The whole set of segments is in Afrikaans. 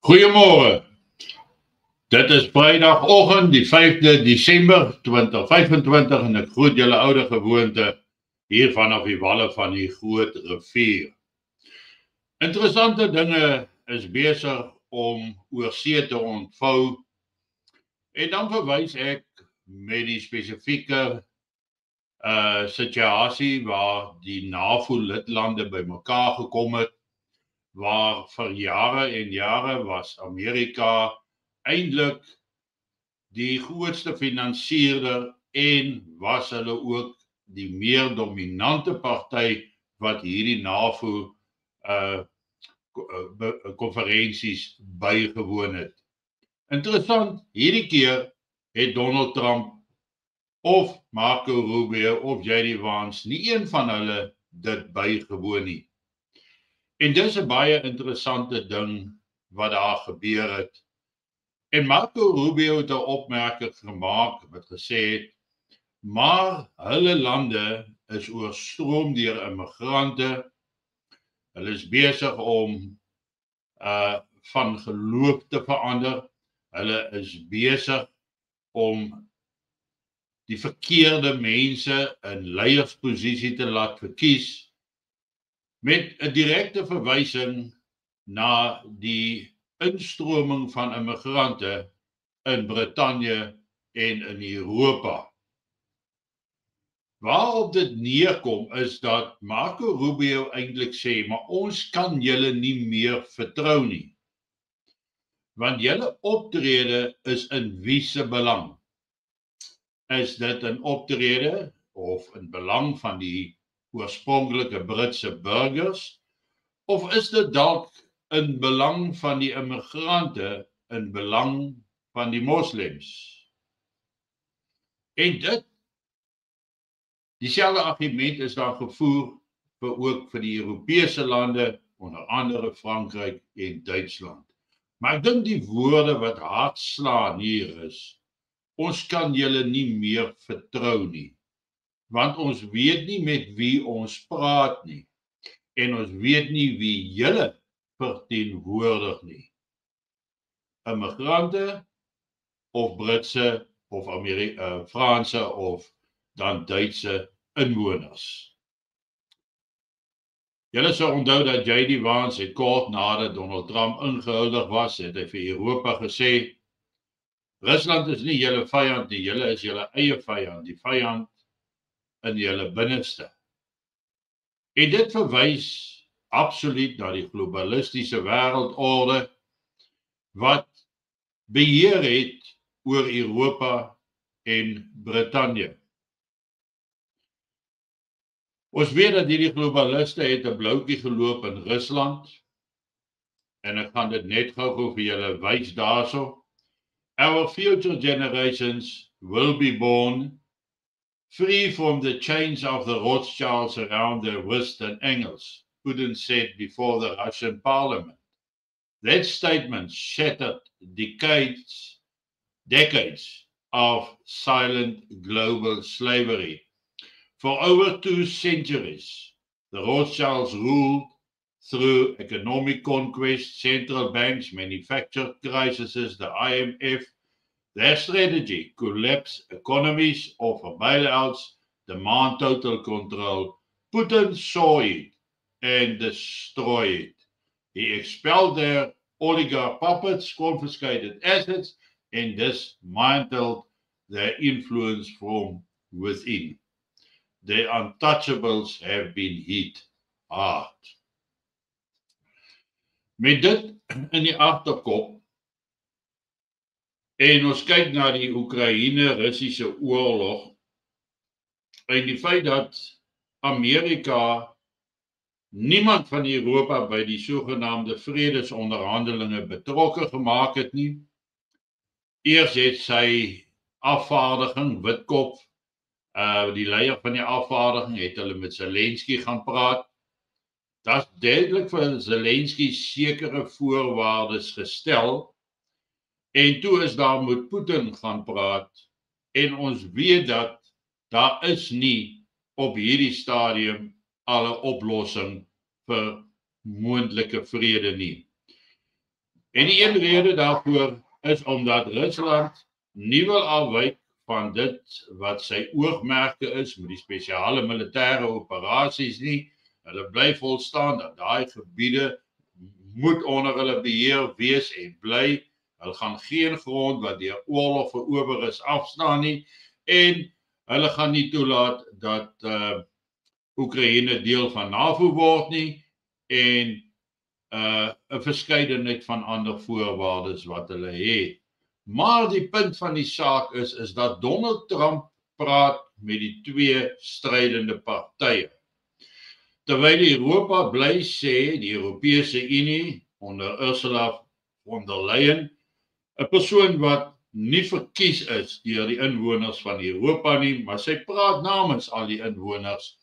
Goeiemôre. Dit is Vrydagoggend, die 5de Desember 2025 en ek groet julle oude gewoonte hier vanaf die walle van die Groot Rivier. Interessante dinge is besig om oor see te ontvou en dan verwys ek met die spesifieke situasie waar die NAVO-lidlande bymekaar gekom het, waar vir jare en jare was Amerika eintlik die grootste finansierder en was hulle ook die meer dominante party wat hierdie NAVO konferensies bygewoon het. Interessant, hierdie keer het Donald Trump of Marco Rubio of J.D. Vance, nie een van hulle dit bygewoon nie. En dis 'n baie interessante ding wat daar gebeur het. En Marco Rubio het 'n opmerking gemaak wat gesê het, maar hulle lande is oorstroom deur immigrante. Hulle is besig om van geloof te verander. Hulle is besig om die verkeerde mense in leiersposisie te laat verkies, met 'n direkte verwysing na die instroming van immigrante in Brittanje en in Europa. Waarop dit neerkom is dat Marco Rubio eintlik sê, maar ons kan julle nie meer vertrou nie. Want julle optrede is in wie se belang? Is dit 'n optrede of in belang van die oorspronklike Britse burgers, of is dit dalk in belang van die immigrante, in belang van die moslems? En dieselfde argument is daar gevoer ook vir die Europese lande, onder andere Frankryk en Duitsland. Maar ek dink die woorde wat hard slaan hier is, ons kan julle nie meer vertrou nie, want ons weet nie met wie ons praat nie, en ons weet nie wie julle verteenwoordig nie. Immigrante of Britse of Franse of dan Duitse inwoners. Julle sal onthou dat J.D. Vance het kort nadat Donald Trump ingehuldig was, het hy vir Europa gesê, Rusland is nie julle vyand nie, julle is julle eie vyand, die vyand in julle binneste. En dit verwys absoluut na die globalistiese wêreldorde wat beheer het oor Europa en Brittanje. Ons weet dat hierdie globaliste het 'n bloukie geloop in Rusland, en ek gaan dit net gou vir julle wys daarso. Our future generations will be born free from the chains of the Rothschilds around their wrist and ankles, Putin said before the Russian parliament. That statement shattered decades of silent global slavery. For over 2 centuries, the Rothschilds ruled through economic conquest, central banks, manufactured crises, the IMF. Their strategy, collapse economies, offer bailouts, demand total control. Putin saw it and destroyed it. He expelled their oligarch puppets, confiscated assets, and dismantled their influence from within. The untouchables have been hit hard. Met dit in die agterkop, en ons kyk na die Oekraïne-Russiese oorlog, en die feit dat Amerika niemand van Europa by die sogenaamde vredesonderhandelinge betrokke gemaak het nie. Eers het sy afvaardiging, Witkoff, die leier van die afvaardiging, het hulle met Zelensky gaan praat. Dat is duidelik vir Zelensky sekere voorwaardes gestel, en toe is daar met Putin gaan praat, en ons weet dat daar is nie op hierdie stadium alle oplossing vir moontlike vrede nie. En die een rede daarvoor is omdat Rusland nie wil afwyk van dit wat sy oogmerke is met die spesiale militêre operasies nie. Hulle bly volstaan dat daai gebiede moet onder hulle beheer wees en bly. Hulle gaan geen grond wat deur oorlog verower is afstaan nie en hulle gaan nie toelaat dat Oekraïne deel van NAVO word nie en 'n verskeidenheid van ander voorwaardes wat hulle het. Maar die punt van die saak is dat Donald Trump praat met die twee strydende partye. Terwyl Europa bly sê, die Europese Unie onder Ursula von der Leyen, 'n persoon wat nie verkies is deur die inwoners van Europa nie, maar sy praat namens al die inwoners,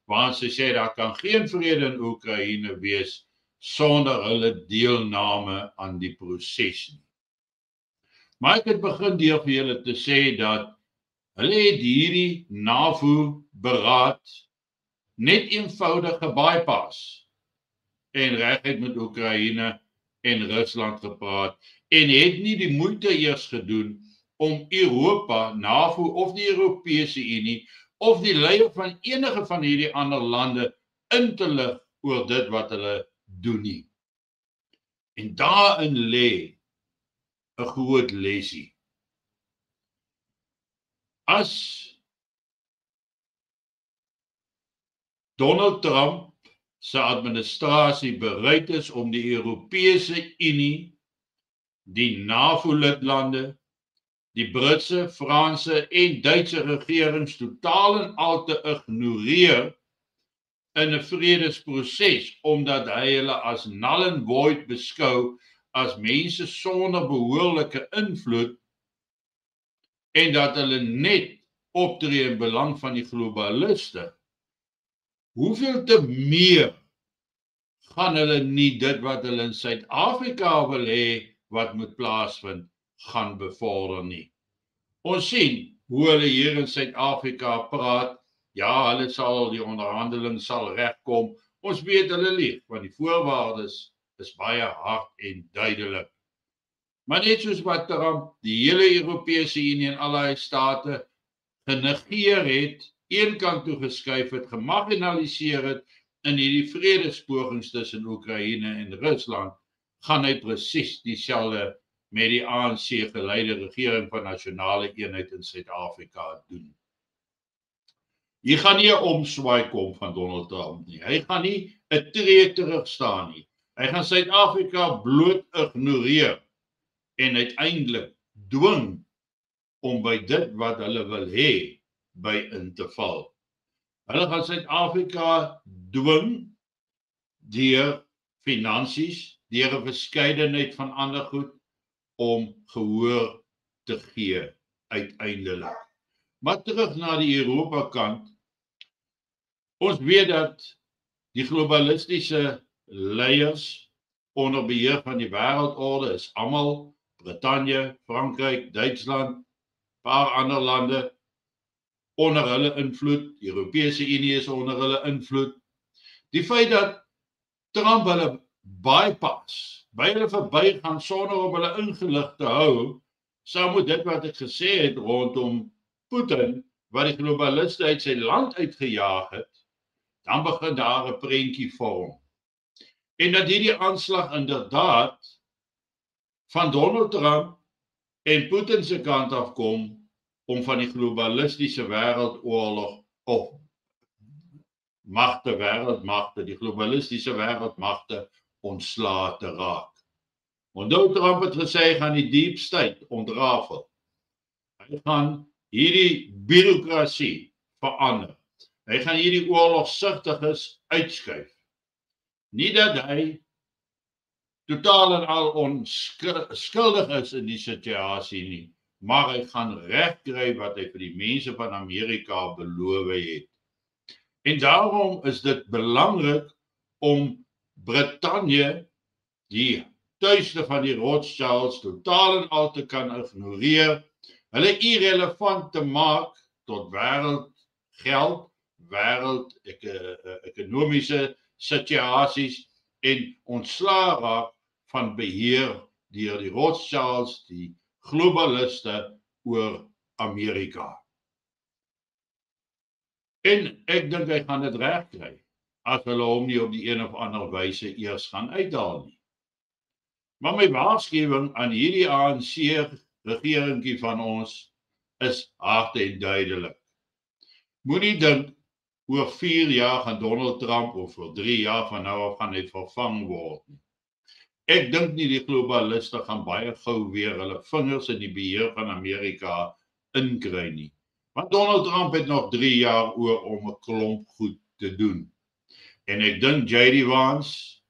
want sy sê daar kan geen vrede in Oekraïne wees sonder hulle deelname aan die proses nie. Maar ek het begin deur vir julle te sê dat hulle het hierdie NAVO-beraad net eenvoudig gebypass en reguit met Oekraïne en Rusland gepraat en het nie die moeite eers gedoen om Europa, NAVO of die Europese Unie of die leier van enige van hierdie ander lande in te lig oor dit wat hulle doen nie. En daarin lê 'n groot lesie. As Donald Trump se administrasie bereid is om die Europese Unie, die NAVO-lidlande, die Britse, Franse en Duitse regerings totaal en al te ignoreer in 'n vredesproses omdat hy hulle as null and void beskou as mense sonder behoorlike invloed en dat hulle net optree in belang van die globaliste. Hoeveel te meer gaan hulle nie dit wat hulle in Suid-Afrika wil hê wat moet plaasvind gaan bevorder nie. Ons sien hoe hulle hier in Suid-Afrika praat. Ja, hulle sal die onderhandeling sal regkom. Ons weet hulle lieg, want die voorwaardes is baie hard en duidelik. Maar net soos wat Trump die hele Europese Unie en al die state genegeer het, een kant toe geskuif het, gemarginaliseer het in hierdie vredespogings tussen Oekraïne en Rusland, gaan hy presies dieselfde met die ANC geleide regering van nasionale eenheid in Suid-Afrika doen. Hier gaan nie 'n omswaai kom van Donald Trump nie. Hy gaan nie 'n tree terug staan nie. Hy gaan Suid-Afrika bloot ignoreer en uiteindelik dwing om by dit wat hulle wil hê by in te val. Hulle gaan Suid-Afrika dwing deur finansies, deur 'n verskeidenheid van ander goed om gehoor te gee uiteindelik. Maar terug na die Europa kant. Ons weet dat die globalistiese leiers onder beheer van die wêreldorde is almal Brittanje, Frankryk, Duitsland, paar ander lande onder hulle invloed. Die Europese Unie is onder hulle invloed. Die feit dat Trump hulle bypass, by hulle verbygaan sonder om hulle ingelig te hou, sou moet dit wat ek gesê het rondom Putin, wat die globaliste uit sy land uitgejaag het, dan begin daar 'n prentjie vorm. En dat hierdie aanslag inderdaad van Donald Trump en Putin se kant af kom om van die globalistiese wêreldoorlog of wêreldmagte, die globalistiese wêreldmagte ontslae te raak. Onthou Trump het gesê hy gaan die deep state ontrafel. Hy gaan hierdie bureaukrasie verander. Hy gaan hierdie oorlogsigtiges uitskuif. Nie dat hy totaal en al onskuldig is in die situasie nie, maar hy gaan reg kry wat hy vir die mense van Amerika beloof het. En daarom is dit belangrik om Brittanje, die tuiste van die Rothschilds, totaal en al te kan ignoreer, hulle irrelevant te maak tot wêreldgeld, ekonomiese situasies en ontslae raak van beheer deur die Rothschilds, die globaliste oor Amerika. En ek dink hy gaan dit regkry, as hulle hom nie op die een of ander wyse eers gaan uithaal nie. Maar my waarskuwing aan hierdie ANC-regeringkie van ons is hard en duidelik. Moenie dink, oor 4 jaar gaan Donald Trump of oor 3 jaar van nou af gaan hy vervang word nie. Ek dink nie die globaliste gaan baie gou weer hulle vingers in die beheer van Amerika inkry nie. Want Donald Trump het nog 3 jaar oor om 'n klomp goed te doen. En ek dink J.D. Vance,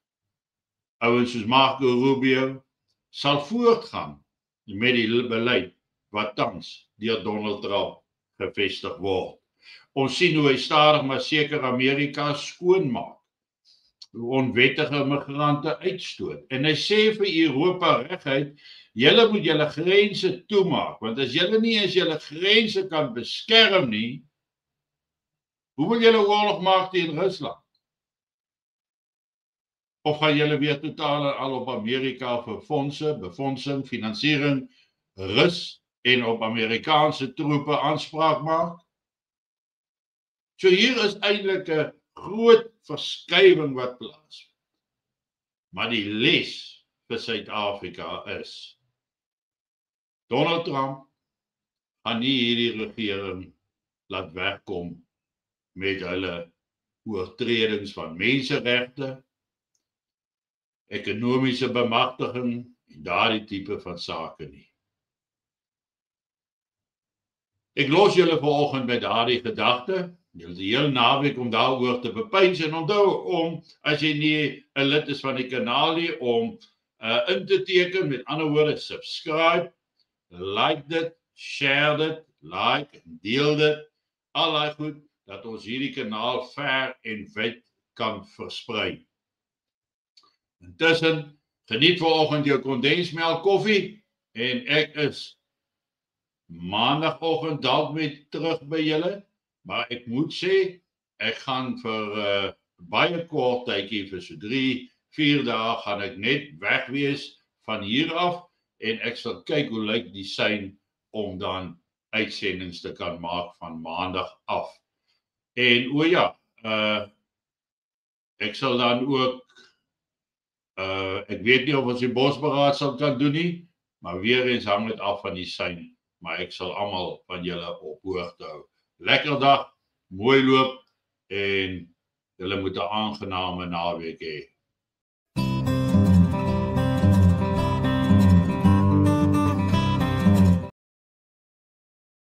ouens soos Marco Rubio, sal voortgaan met die beleid wat tans deur Donald Trump gevestig word. Ons sien hoe hy stadig maar seker Amerika skoonmaak, hoe onwettige migrante uitstoot. En hy sê vir Europa reguit, julle moet julle grense toemaak, want as julle nie eens julle grense kan beskerm nie, hoe wil julle oorlog maak teen Rusland? Of gaan julle weer totaal en al op Amerika vir fondse, befondsing, finansiering, rus en op Amerikaanse troepe aanspraak maak? So hier is eintlik 'n groot verskywing wat plaasvind. Maar die les vir Suid-Afrika is, Donald Trump gaan nie hierdie regering laat wegkom met hulle oortredings van menseregte, ekonomiese bemagtiging en daardie tipe van sake nie. Ek los julle vanoggend met daardie gedagte. Julle die hele naweek om daaroor te bepeins en onthou om, as jy nie 'n lid is van die kanaal nie, om in te teken, met ander woorde, subscribe, like dit, share dit, like en deel dit, al daai goed, dat ons hierdie kanaal ver en wyd kan versprei. Intussen, geniet vanoggend jou kondensmelk koffie en ek is maandagoggend dalk weer terug by julle, maar ek moet sê, ek gaan vir baie kort tydjie, vir so 3-4 dae, gaan ek net weg wees van hier af en ek sal kyk hoe lyk die sein om dan uitsendings te kan maak van maandag af. En ek sal dan ook ek weet nie of ons die bosberaad sal kan doen nie, maar weer eens hang dit af van die sein, maar ek sal almal van julle op hoogte hou. Lekker dag, mooi loop en julle moet 'n aangename naweek hê.